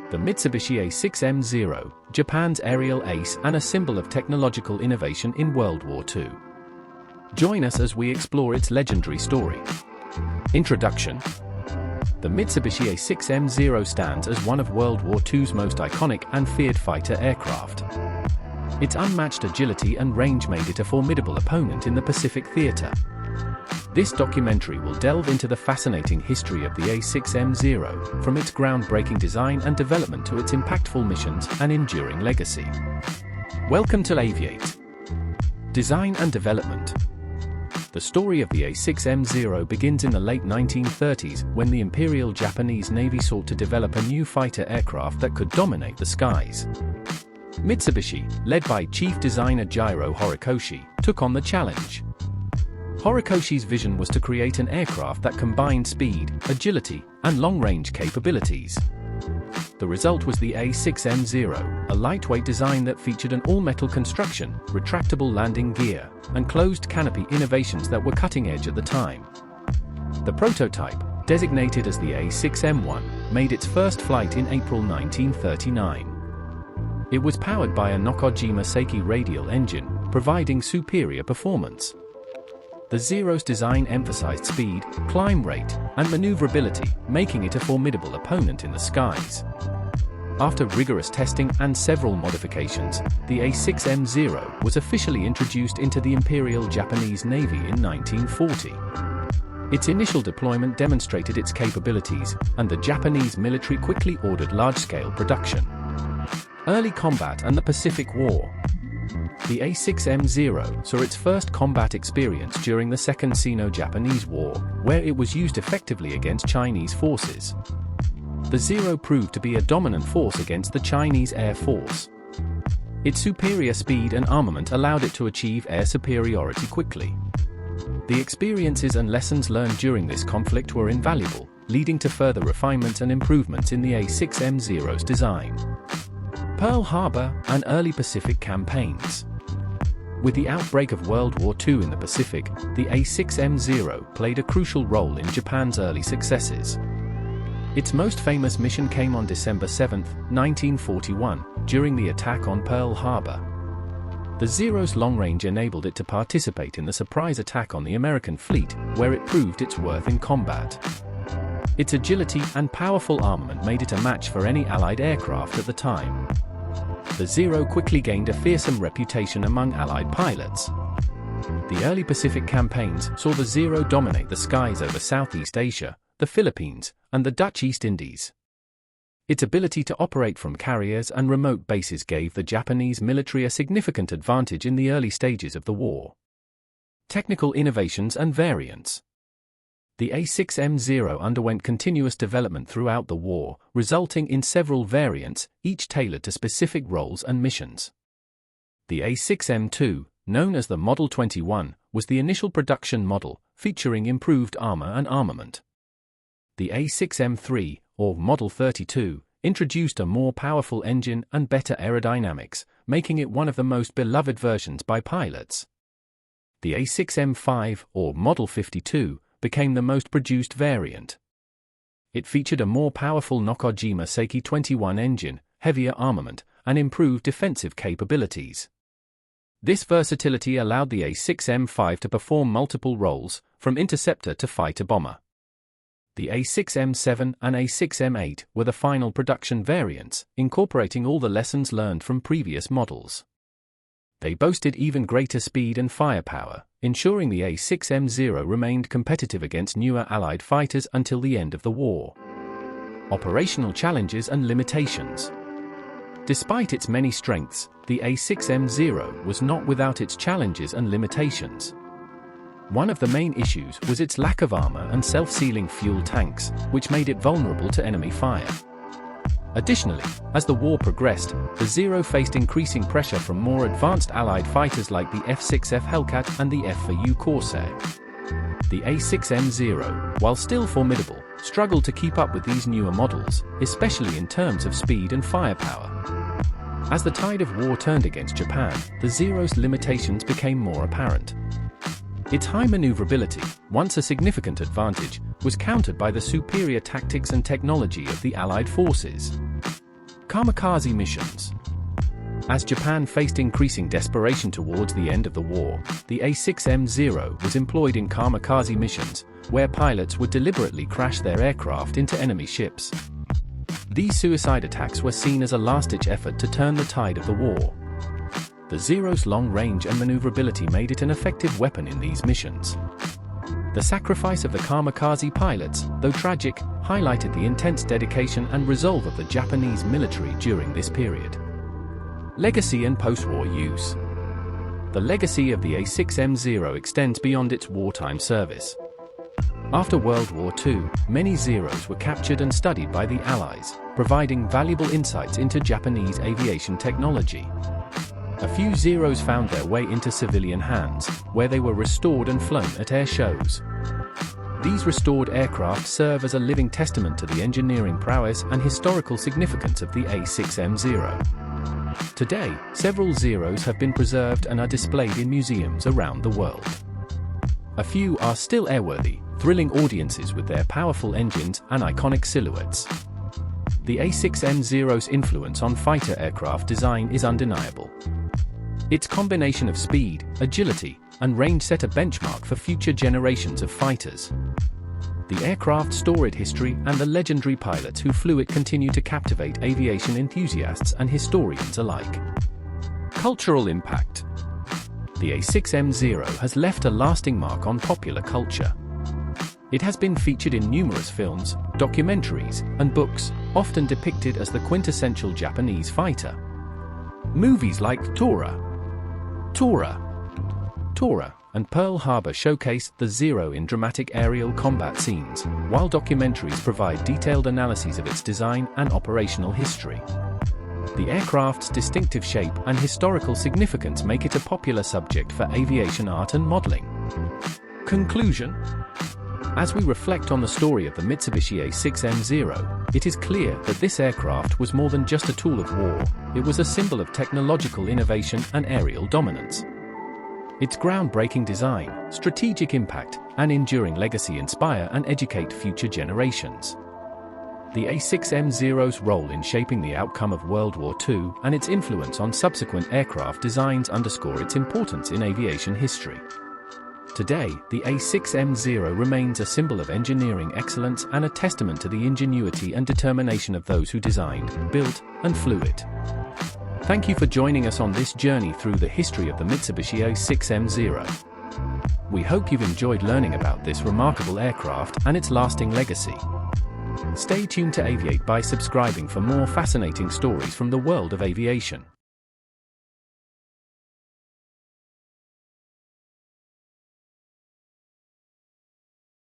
The Mitsubishi A6M Zero, Japan's aerial ace and a symbol of technological innovation in World War II. Join us as we explore its legendary story. Introduction. The Mitsubishi A6M Zero stands as one of World War II's most iconic and feared fighter aircraft. Its unmatched agility and range made it a formidable opponent in the Pacific theater. This documentary will delve into the fascinating history of the A6M Zero, from its groundbreaking design and development to its impactful missions and enduring legacy. Welcome to Aviate. Design and development. The story of the A6M Zero begins in the late 1930s when the Imperial Japanese Navy sought to develop a new fighter aircraft that could dominate the skies. Mitsubishi, led by chief designer Jiro Horikoshi, took on the challenge. Horikoshi's vision was to create an aircraft that combined speed, agility, and long-range capabilities. The result was the A6M Zero, a lightweight design that featured an all-metal construction, retractable landing gear, and closed canopy innovations that were cutting-edge at the time. The prototype, designated as the A6M1, made its first flight in April 1939. It was powered by a Nakajima Seiki radial engine, providing superior performance. The Zero's design emphasized speed, climb rate, and maneuverability, making it a formidable opponent in the skies. After rigorous testing and several modifications, the A6M Zero was officially introduced into the Imperial Japanese Navy in 1940. Its initial deployment demonstrated its capabilities, and the Japanese military quickly ordered large-scale production. Early combat and the Pacific War. The A6M Zero saw its first combat experience during the Second Sino-Japanese War, where it was used effectively against Chinese forces. The Zero proved to be a dominant force against the Chinese Air Force. Its superior speed and armament allowed it to achieve air superiority quickly. The experiences and lessons learned during this conflict were invaluable, leading to further refinements and improvements in the A6M Zero's design. Pearl Harbor and early Pacific campaigns. With the outbreak of World War II in the Pacific, the A6M Zero played a crucial role in Japan's early successes. Its most famous mission came on December 7, 1941, during the attack on Pearl Harbor. The Zero's long range enabled it to participate in the surprise attack on the American fleet, where it proved its worth in combat. Its agility and powerful armament made it a match for any Allied aircraft at the time. The Zero quickly gained a fearsome reputation among Allied pilots. The early Pacific campaigns saw the Zero dominate the skies over Southeast Asia, the Philippines, and the Dutch East Indies. Its ability to operate from carriers and remote bases gave the Japanese military a significant advantage in the early stages of the war. Technical innovations and variants. The A6M Zero underwent continuous development throughout the war, resulting in several variants, each tailored to specific roles and missions. The A6M2, known as the Model 21, was the initial production model, featuring improved armor and armament. The A6M3, or Model 32, introduced a more powerful engine and better aerodynamics, making it one of the most beloved versions by pilots. The A6M5, or Model 52, became the most produced variant. It featured a more powerful Nakajima Seiki 21 engine, heavier armament, and improved defensive capabilities. This versatility allowed the A6M5 to perform multiple roles, from interceptor to fighter bomber. The A6M7 and A6M8 were the final production variants, incorporating all the lessons learned from previous models. They boasted even greater speed and firepower, ensuring the A6M Zero remained competitive against newer Allied fighters until the end of the war. Operational challenges and limitations. Despite its many strengths, the A6M Zero was not without its challenges and limitations. One of the main issues was its lack of armor and self-sealing fuel tanks, which made it vulnerable to enemy fire. Additionally, as the war progressed, the Zero faced increasing pressure from more advanced Allied fighters like the F-6F Hellcat and the F-4U Corsair. The A6M Zero, while still formidable, struggled to keep up with these newer models, especially in terms of speed and firepower. As the tide of war turned against Japan, the Zero's limitations became more apparent. Its high maneuverability, once a significant advantage, was countered by the superior tactics and technology of the Allied forces. Kamikaze missions. As Japan faced increasing desperation towards the end of the war, the A6M Zero was employed in kamikaze missions, where pilots would deliberately crash their aircraft into enemy ships. These suicide attacks were seen as a last-ditch effort to turn the tide of the war. The Zero's long range and maneuverability made it an effective weapon in these missions. The sacrifice of the kamikaze pilots, though tragic, highlighted the intense dedication and resolve of the Japanese military during this period. Legacy and post-war use. The legacy of the A6M Zero extends beyond its wartime service. After World War II, many Zeros were captured and studied by the Allies, providing valuable insights into Japanese aviation technology. A few Zeros found their way into civilian hands, where they were restored and flown at air shows. These restored aircraft serve as a living testament to the engineering prowess and historical significance of the A6M Zero. Today, several Zeros have been preserved and are displayed in museums around the world. A few are still airworthy, thrilling audiences with their powerful engines and iconic silhouettes. The A6M Zero's influence on fighter aircraft design is undeniable. Its combination of speed, agility, and range set a benchmark for future generations of fighters. The aircraft's storied history and the legendary pilots who flew it continue to captivate aviation enthusiasts and historians alike. Cultural impact. The A6M Zero has left a lasting mark on popular culture. It has been featured in numerous films, documentaries, and books, often depicted as the quintessential Japanese fighter. Movies like Tora, and Pearl Harbor showcase the Zero in dramatic aerial combat scenes, while documentaries provide detailed analyses of its design and operational history. The aircraft's distinctive shape and historical significance make it a popular subject for aviation art and modeling. Conclusion. As we reflect on the story of the Mitsubishi A6M Zero, it is clear that this aircraft was more than just a tool of war, it was a symbol of technological innovation and aerial dominance. Its groundbreaking design, strategic impact, and enduring legacy inspire and educate future generations. The A6M Zero's role in shaping the outcome of World War II and its influence on subsequent aircraft designs underscore its importance in aviation history. Today, the A6M Zero remains a symbol of engineering excellence and a testament to the ingenuity and determination of those who designed, built, and flew it. Thank you for joining us on this journey through the history of the Mitsubishi A6M Zero. We hope you've enjoyed learning about this remarkable aircraft and its lasting legacy. Stay tuned to Aviate by subscribing for more fascinating stories from the world of aviation.